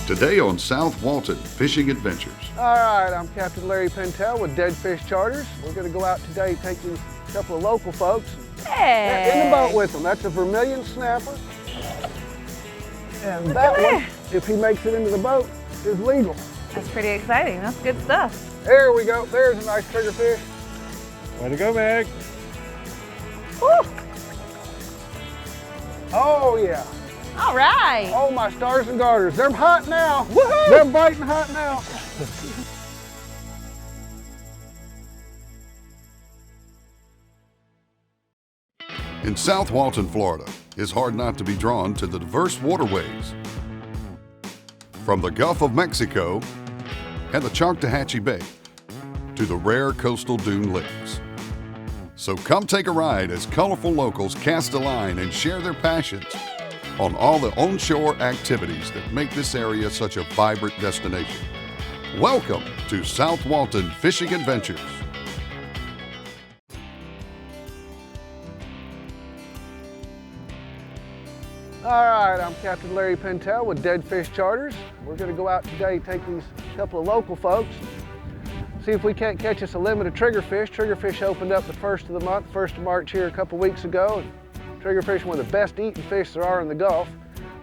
Today on South Walton Fishing Adventures. All right, I'm Captain Larry Pentel with Dead Fish Charters. We're going to go out today and take these couple of local folks in the boat with them. That's a vermilion snapper. And that one, if he makes it into the boat, is legal. That's pretty exciting. That's good stuff. There we go. There's a nice triggerfish. Way to go, Meg. Woo. Oh, yeah. All right. Oh, my stars and garters. They're hot now. Woohoo! They're biting hot now. In South Walton, Florida, it's hard not to be drawn to the diverse waterways. From the Gulf of Mexico and the Choctawhatchee Bay to the rare coastal dune lakes. So come take a ride as colorful locals cast a line and share their passions on all the onshore activities that make this area such a vibrant destination. Welcome to South Walton Fishing Adventures. All right, I'm Captain Larry Pentel with Dead Fish Charters. We're going to go out today and take these couple of local folks, see if we can't catch us a limited triggerfish. Triggerfish opened up the 1st of the month, 1st of March here a couple weeks ago. Triggerfish are one of the best eating fish there are in the Gulf.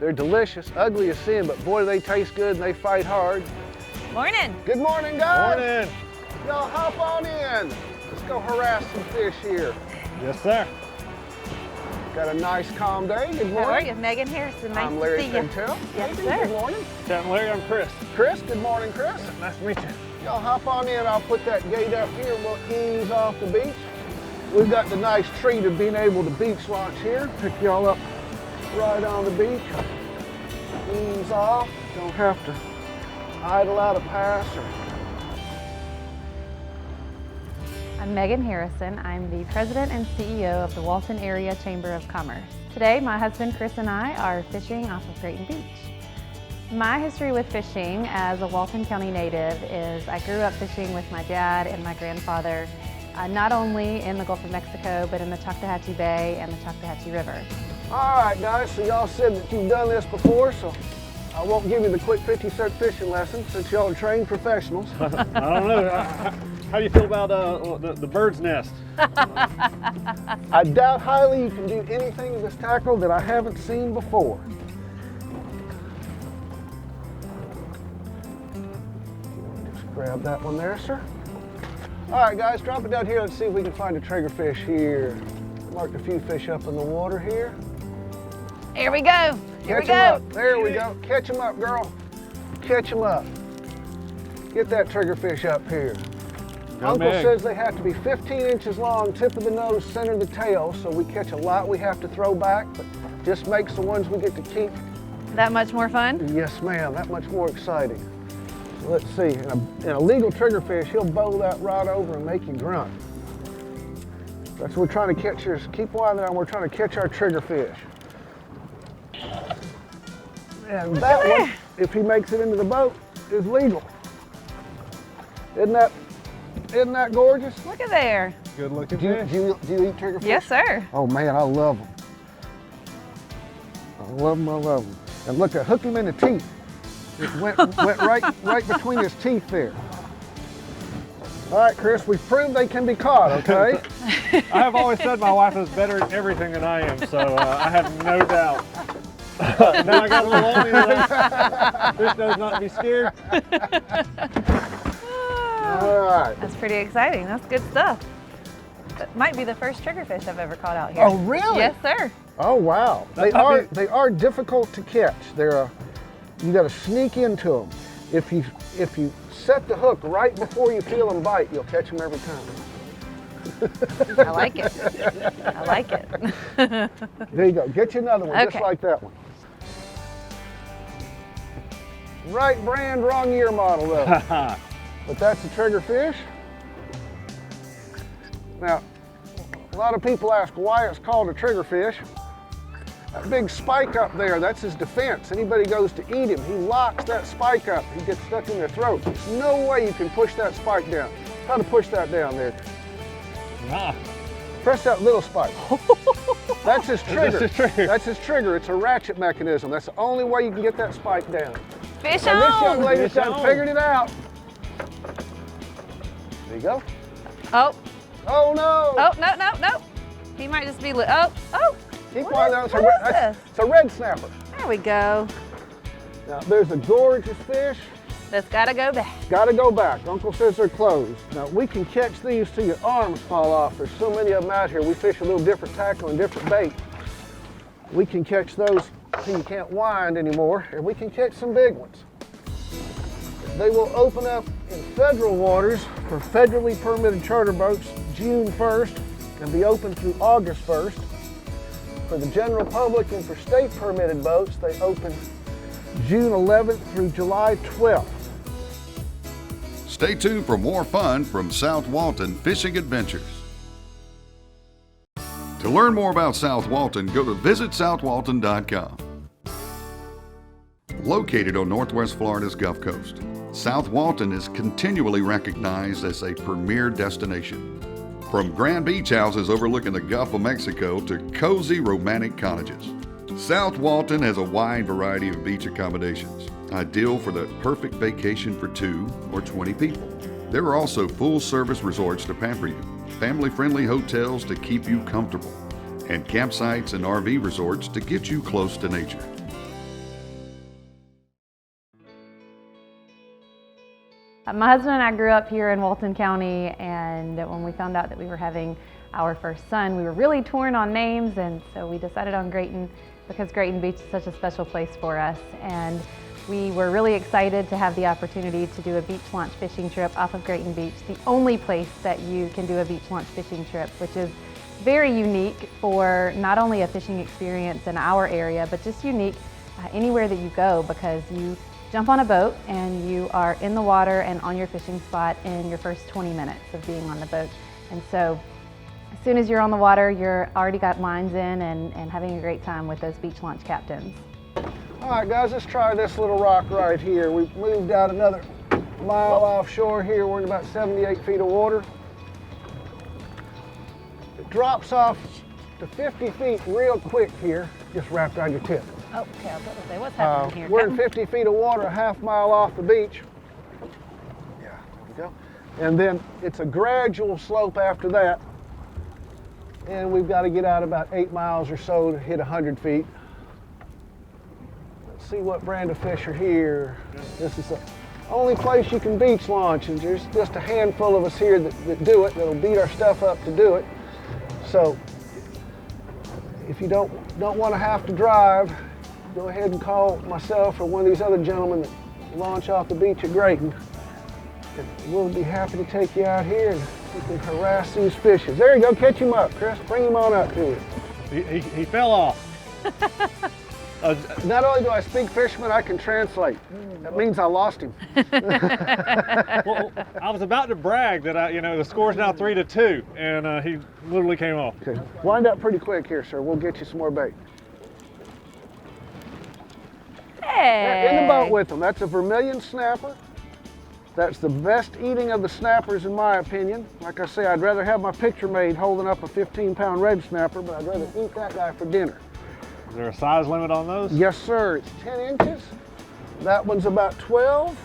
They're delicious, ugly as sin, but boy, do they taste good and they fight hard. Morning. Good morning, guys. Morning. Y'all hop on in. Let's go harass some fish here. Yes, sir. Got a nice, calm day. Good morning. How are you? Megan Harrison. Nice I'm Larry to see you. Pentel. Yes, Maybe. sir. Good morning. Captain Larry, I'm Chris. Chris, good morning, Chris. Nice to meet you. Y'all hop on in. I'll put that gate up here. We'll ease off the beach. We've got the nice treat of being able to beach launch here. Pick y'all up right on the beach. Ease off. Don't have to idle out a pass. I'm Megan Harrison. I'm the President and CEO of the Walton Area Chamber of Commerce. Today, my husband Chris and I are fishing off of Creighton Beach. My history with fishing as a Walton County native is I grew up fishing with my dad and my grandfather, not only in the Gulf of Mexico, but in the Choctawhatchee Bay and the Choctawhatchee River. All right, guys, so y'all said that you've done this before, so I won't give you the quick 50-cent fishing lesson since y'all are trained professionals. I don't know. How do you feel about the bird's nest? I doubt highly you can do anything with this tackle that I haven't seen before. Just grab that one there, sir. All right, guys, drop it down here. Let's see if we can find a triggerfish here. Marked a few fish up in the water here. Here we go. Here we Catch 'em go. up. There we go. Catch them up, girl. Catch them up. Get that triggerfish up here. Go Uncle Meg. says they have to be 15 inches long, tip of the nose, center of the tail, so we catch a lot we have to throw back, but just makes the ones we get to keep, That much more fun? yes ma'am, that much more exciting. So let's see, in a legal triggerfish, he'll bowl that rod over and make you grunt. That's what we're trying to catch here. Keep winding on, we're trying to catch our triggerfish. And that one, if he makes it into the boat, is legal. Isn't that gorgeous? Look at there. Good looking Do you fish. eat triggerfish? Yes, sir. Oh man, I love them. I love them, I love them. And look, I hooked him in the teeth. It went right between his teeth there. All right, Chris, we've proved they can be caught, okay? I have always said my wife is better at everything than I am, so I have no doubt. Now I got a little on me that fish does not be scared. All right. That's pretty exciting. That's good stuff. That might be the first triggerfish I've ever caught out here. Oh, really? Yes, sir. Oh, wow. They are difficult to catch. You got to sneak into them. If you set the hook right before you feel them bite, you'll catch them every time. I like it. I like it. There you go. Get you another one, just Okay. like that one. Right brand, wrong year model though. But that's a triggerfish. Now, a lot of people ask why it's called a triggerfish. That big spike up there, that's his defense. Anybody goes to eat him, he locks that spike up. He gets stuck in their throat. There's no way you can push that spike down. How to push that down there? Ah. Press that little spike. That's his trigger. That's his trigger. That's his trigger. It's a ratchet mechanism. That's the only way you can get that spike down. Fish And this young on! lady's Fish done on. figured it out. There you go. Oh, Oh no! oh, no. He might just be, oh. Keep What on is- down. what is this? It's a red snapper. There we go. Now there's a gorgeous fish. That's gotta go back. Got to go back. Uncle says they're closed. Now we can catch these till your arms fall off. There's so many of them out here. We fish a little different tackle and different bait. We can catch those till you can't wind anymore, and we can catch some big ones. They will open up in federal waters for federally permitted charter boats June 1st and be open through August 1st. For the general public and for state permitted boats, they open June 11th through July 12th. Stay tuned for more fun from South Walton Fishing Adventures. To learn more about South Walton, go to visitsouthwalton.com. Located on Northwest Florida's Gulf Coast, South Walton is continually recognized as a premier destination. From grand beach houses overlooking the Gulf of Mexico to cozy romantic cottages, South Walton has a wide variety of beach accommodations, ideal for the perfect vacation for 2 or 20 people. There are also full-service resorts to pamper you, family-friendly hotels to keep you comfortable, and campsites and RV resorts to get you close to nature. My husband and I grew up here in Walton County, and when we found out that we were having our first son, we were really torn on names, and so we decided on Grayton because Grayton Beach is such a special place for us. And we were really excited to have the opportunity to do a beach launch fishing trip off of Grayton Beach, the only place that you can do a beach launch fishing trip, which is very unique for not only a fishing experience in our area, but just unique anywhere that you go, because you jump on a boat and you are in the water and on your fishing spot in your first 20 minutes of being on the boat. And so as soon as you're on the water, you're already got lines in and having a great time with those beach launch captains. All right, guys, let's try this little rock right here. We've moved out another mile offshore here. We're in about 78 feet of water. It drops off to 50 feet real quick here. Just wrap around your tip. Oh, okay, I was about to say, what's happening here? We're in Captain? 50 feet of water, a half mile off the beach. Yeah, there we go. And then it's a gradual slope after that. And we've got to get out about 8 miles or so to hit 100 feet. Let's see what brand of fish are here. This is the only place you can beach launch, and there's just a handful of us here that do it, that'll beat our stuff up to do it. So if you don't want to have to drive, go ahead and call myself or one of these other gentlemen that launch off the beach at Grayton. And we'll be happy to take you out here and we can harass these fishes. There you go, catch him up, Chris. Bring him on up to you. He fell off. Not only do I speak fisherman, I can translate. That means I lost him. Well, I was about to brag that the score's now 3-2, and he literally came off. Okay, wind up pretty quick here, sir. We'll get you some more bait. Hey! In the boat with them. That's a vermilion snapper. That's the best eating of the snappers in my opinion. Like I say, I'd rather have my picture made holding up a 15-pound red snapper, but I'd rather eat that guy for dinner. Is there a size limit on those? Yes, sir. It's 10 inches. That one's about 12,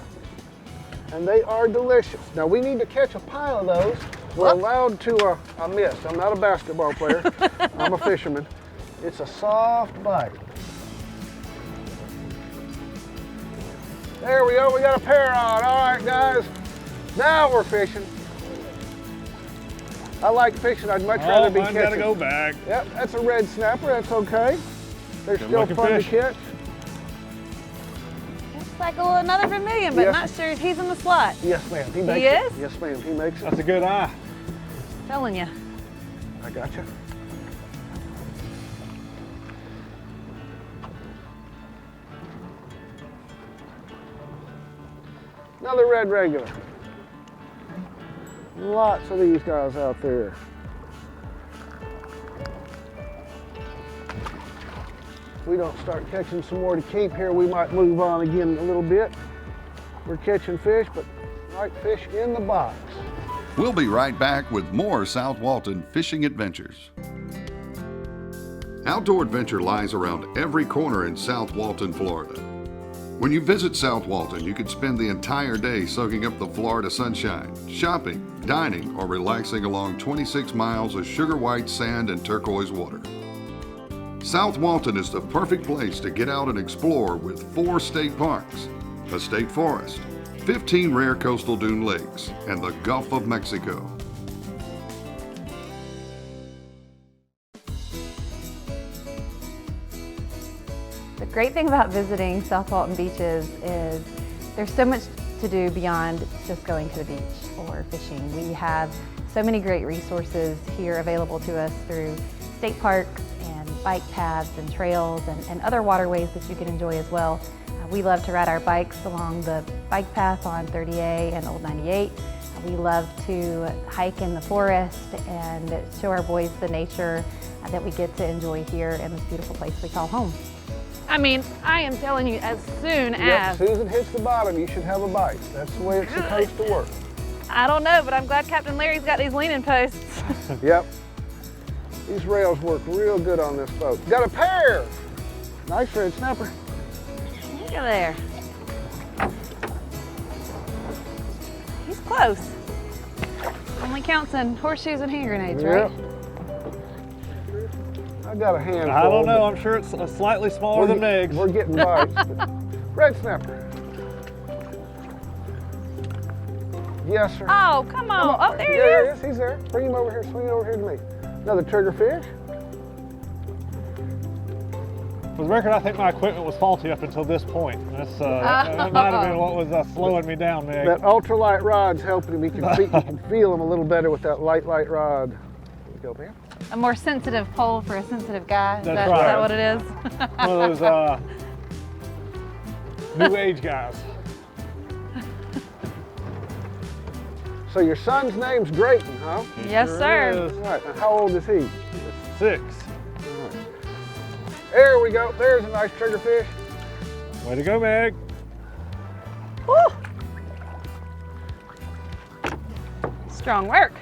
and they are delicious. Now, we need to catch a pile of those. We're allowed to, I missed. I'm not a basketball player. I'm a fisherman. It's a soft bite. There we go. We got a pair on. All right, guys. Now we're fishing. I like fishing. I'd much rather be mine catching. gotta go back. Yep, that's a red snapper. That's okay. They're Good still looking fun fish. to catch. It's like another vermilion, but Yes. not sure if he's in the slot. Yes, ma'am. He makes He it. is? Yes, ma'am. He makes it. That's a good eye. Telling you. I got you. Another red regular. Lots of these guys out there. If we don't start catching some more to keep here, we might move on again a little bit. We're catching fish, but like fish in the box. We'll be right back with more South Walton fishing adventures. Outdoor adventure lies around every corner in South Walton, Florida. When you visit South Walton, you could spend the entire day soaking up the Florida sunshine, shopping, dining, or relaxing along 26 miles of sugar white sand and turquoise water. South Walton is the perfect place to get out and explore with 4 state parks, a state forest, 15 rare coastal dune lakes, and the Gulf of Mexico. The great thing about visiting South Walton beaches is there's so much to do beyond just going to the beach or fishing. We have so many great resources here available to us through state parks and bike paths and trails and other waterways that you can enjoy as well. We love to ride our bikes along the bike path on 30A and Old 98. We love to hike in the forest and show our boys the nature that we get to enjoy here in this beautiful place we call home. I mean, I am telling you, as soon as Susan hits the bottom, you should have a bite. That's the way it's supposed to work. I don't know, but I'm glad Captain Larry's got these leaning posts. Yep. These rails work real good on this boat. Got a pair! Nice red snapper. Look at there. He's close. Only counts in horseshoes and hand grenades, right? Yep. I got a handful. I don't know, I'm sure it's slightly smaller than Meg's. We're getting bites. Red snapper. Yes, sir. Oh, come on. Oh, there Yeah, he is. He's there. Bring him over here. Swing it over here to me. Another triggerfish. For the record, I think my equipment was faulty up until this point. That might have been what was slowing me down, Meg. That ultralight rod's helping him. You can feel him a little better with that light rod. Go over here. A more sensitive pole for a sensitive guy. That's Is right. that what it is? One of those new age guys. So your son's name's Drayton, huh? Yes, Sure sir. is. All right. And how old is he? 6. There we go. There's a nice triggerfish. Way to go, Meg. Woo. Strong work.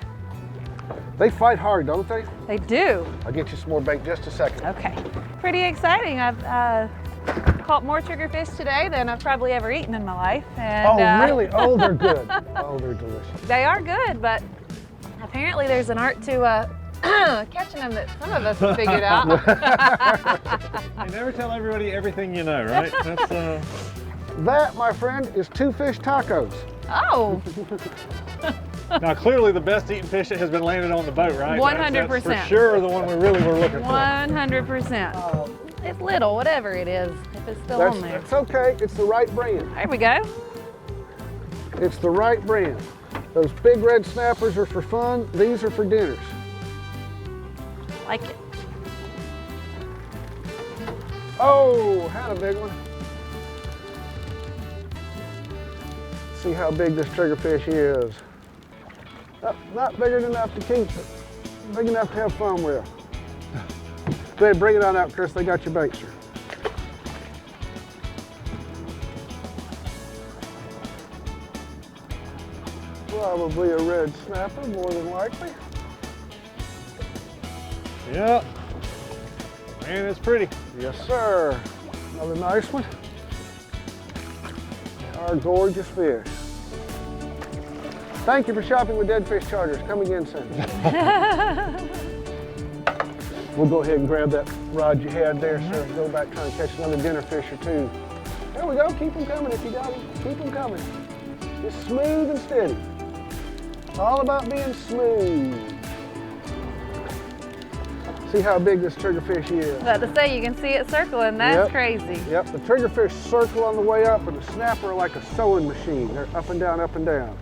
They fight hard, don't they? They do. I'll get you some more bait in just a second. Okay. Pretty exciting. I've caught more triggerfish today than I've probably ever eaten in my life. And, Really? Oh, they're good. Oh, they're delicious. They are good, but apparently there's an art to catching them that some of us have figured out. You never tell everybody everything you know, right? That's That, my friend, is 2 fish tacos. Oh, Now, clearly the best eaten fish that has been landed on the boat, right? 100%. That's for sure the one we really were looking for. 100%. It's little, whatever it is, if it's still on there. That's okay. It's the right brand. There we go. It's the right brand. Those big red snappers are for fun. These are for dinners. Like it. Oh, had a big one. See how big this triggerfish is. Not big enough to keep it. Big enough to have fun with. Go ahead, bring it on out, Chris. They got your bait, sir. Probably a red snapper, more than likely. Yep. Man, it's pretty. Yes, sir. Another nice one. Our gorgeous fish. Thank you for shopping with Dead Fish Charters. Come again soon. We'll go ahead and grab that rod you had there, sir. Go back trying to catch another dinner fish or two. There we go. Keep them coming if you got them. Keep them coming. Just smooth and steady. It's all about being smooth. See how big this triggerfish is. About to say, you can see it circling. That's Yep. crazy. Yep, the triggerfish circle on the way up, and the snapper are like a sewing machine. They're up and down, up and down.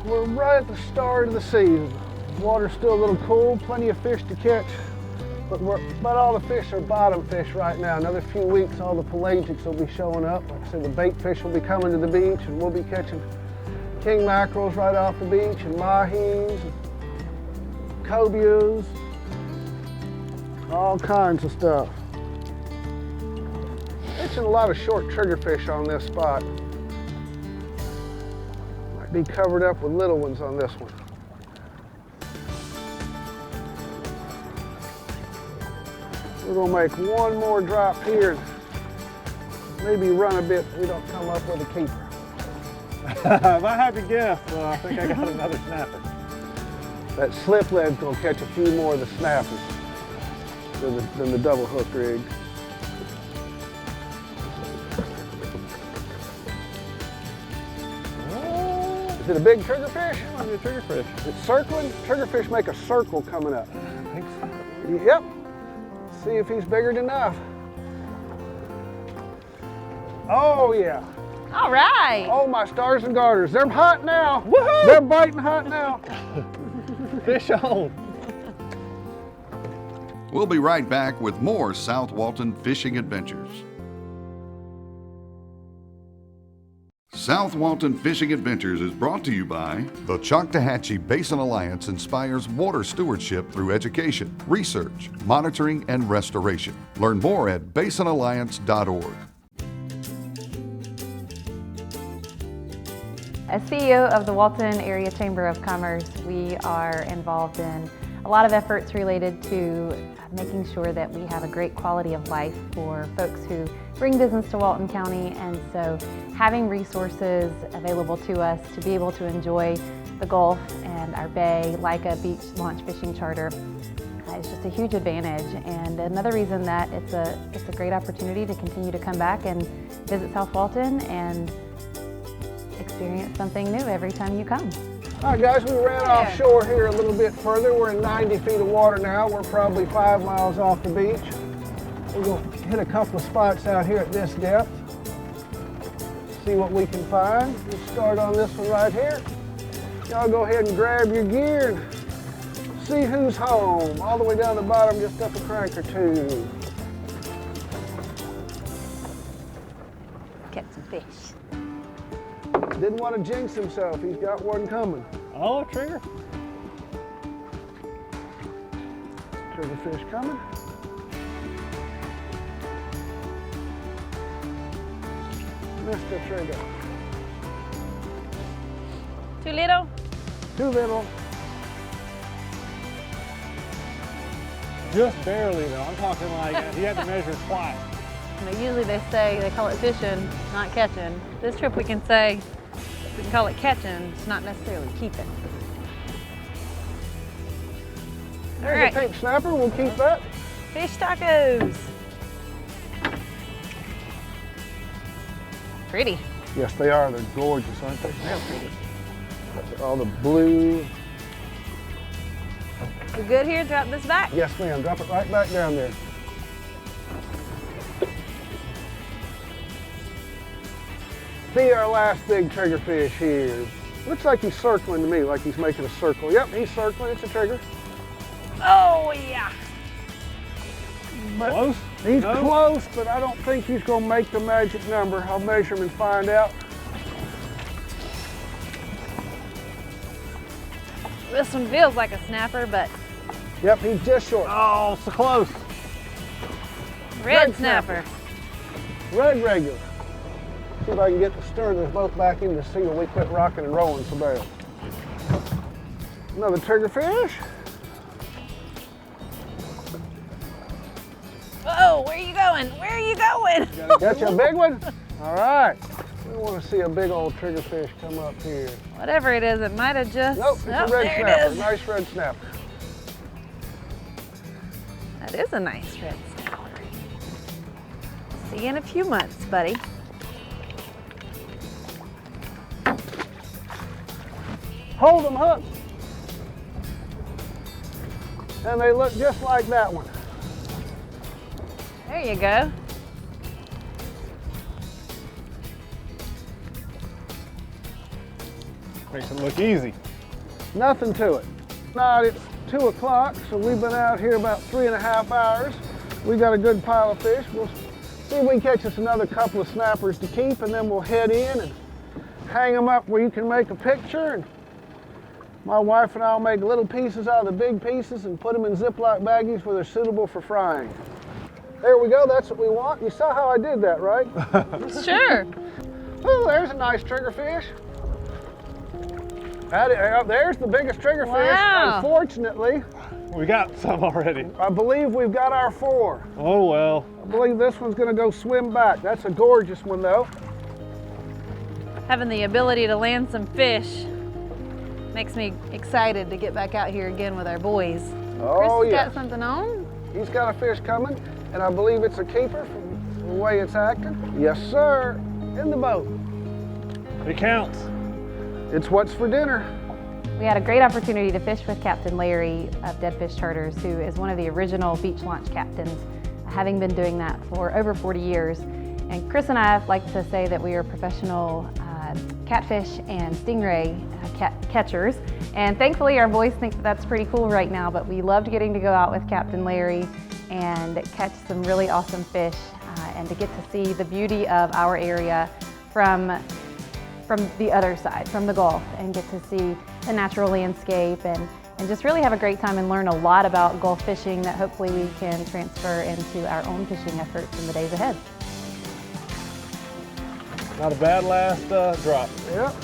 We're right at the start of the season. The water's still a little cool, plenty of fish to catch, but about all the fish are bottom fish right now. Another few weeks, all the pelagics will be showing up. Like I said, the bait fish will be coming to the beach, and we'll be catching king mackerels right off the beach, and mahis, and cobias, all kinds of stuff. Catching a lot of short triggerfish on this spot. Might be covered up with little ones on this one. We're gonna make one more drop here. maybe run a bit so we don't come up with a keeper. If I had to guess, I think I got another snapper. That slip lead's gonna catch a few more of the snappers than the double hook rig. Is it a big triggerfish? It might be a triggerfish. It's circling. Triggerfish make a circle coming up. I think so. Yep. See if he's bigger enough. Oh yeah. All right. Oh my stars and garters. They're hot now. Woohoo! They're biting hot now. Fish on. We'll be right back with more South Walton fishing adventures. South Walton Fishing Adventures is brought to you by the Choctawhatchee Basin Alliance inspires water stewardship through education, research, monitoring, and restoration. Learn more at basinalliance.org. As CEO of the Walton Area Chamber of Commerce, we are involved in a lot of efforts related to making sure that we have a great quality of life for folks who bring business to Walton County, and so having resources available to us to be able to enjoy the Gulf and our bay like a beach launch fishing charter is just a huge advantage, and another reason that it's a great opportunity to continue to come back and visit South Walton and experience something new every time you come. All right, guys, we ran offshore here a little bit further. We're in 90 feet of water now. We're probably 5 miles off the beach. We're going to hit a couple of spots out here at this depth. See what we can find. We'll start on this one right here. Y'all go ahead and grab your gear and see who's home. All the way down the bottom, just up a crank or two. Catch some fish. Didn't want to jinx himself. He's got one coming. Oh, a trigger. Triggerfish coming. Missed the trigger. Too little? Too little. Just barely though. I'm talking like he had to measure twice. You know, usually they call it fishing, not catching. This trip we can say, we can call it catching, it's not necessarily keeping. All There's right, a pink snapper. We'll keep that. fish tacos. Pretty, Yes, they are. They're gorgeous, aren't they? real pretty. All the blue. We good here? Drop this back? Yes, ma'am. Drop it right back down there. Be our last big triggerfish here. Looks like he's circling to me, like he's making a circle. Yep, he's circling. It's a trigger. Oh yeah. But Close? he's No? close, but I don't think he's going to make the magic number. I'll measure him and find out. This one feels like a snapper, but Yep, he's just short. Oh, so close. red Red snapper. snapper. Red regular. See if I can get the stern of the boat back in to see when we quit rocking and rolling so bad. Another triggerfish. Whoa, where are you going? Where are you going? Got you a big one? All right. We want to see a big old triggerfish come up here. Whatever it is, it might have just. Nope, it's Oh, a red there snapper. it is. Nice red snapper. That is a nice red snapper. See you in a few months, buddy. Hold them hooked. And they look just like that one. There you go. Makes it look easy. Nothing to it. Now it's 2 o'clock, so we've been out here about 3.5 hours. We got a good pile of fish. We'll see if we can catch us another couple of snappers to keep, and then we'll head in and hang them up where you can make a picture. And my wife and I will make little pieces out of the big pieces and put them in Ziploc baggies where they're suitable for frying. There we go, that's what we want. You saw how I did that, right? Sure. Oh, there's a nice triggerfish. There's the biggest triggerfish. Wow. Unfortunately, We got some already. I believe we've got our 4. Oh well. I believe this one's gonna go swim back. That's a gorgeous one though. Having the ability to land some fish makes me excited to get back out here again with our boys. Oh, Chris yeah. got something on? He's got a fish coming, and I believe it's a keeper from the way it's acting. Yes, sir, in the boat. It counts. It's what's for dinner. We had a great opportunity to fish with Captain Larry of Dead Fish Charters, who is one of the original beach launch captains, having been doing that for over 40 years. And Chris and I like to say that we are professional catfish and stingray catchers. And thankfully our boys think that that's pretty cool right now, but we loved getting to go out with Captain Larry and catch some really awesome fish and to get to see the beauty of our area from the other side, from the Gulf, and get to see the natural landscape and just really have a great time and learn a lot about Gulf fishing that hopefully we can transfer into our own fishing efforts in the days ahead. Not a bad last drop. Yep.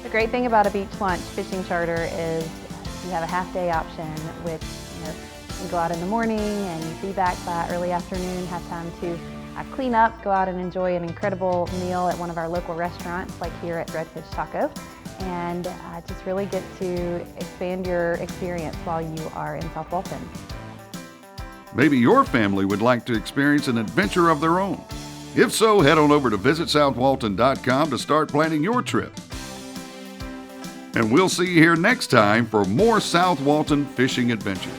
The great thing about a beach launch fishing charter is you have a half-day option, which you can go out in the morning and be back by early afternoon, have time to clean up, go out and enjoy an incredible meal at one of our local restaurants, like here at Redfish Taco, and just really get to expand your experience while you are in South Walton. Maybe your family would like to experience an adventure of their own. If so, head on over to visitsouthwalton.com to start planning your trip. And we'll see you here next time for more South Walton fishing adventures.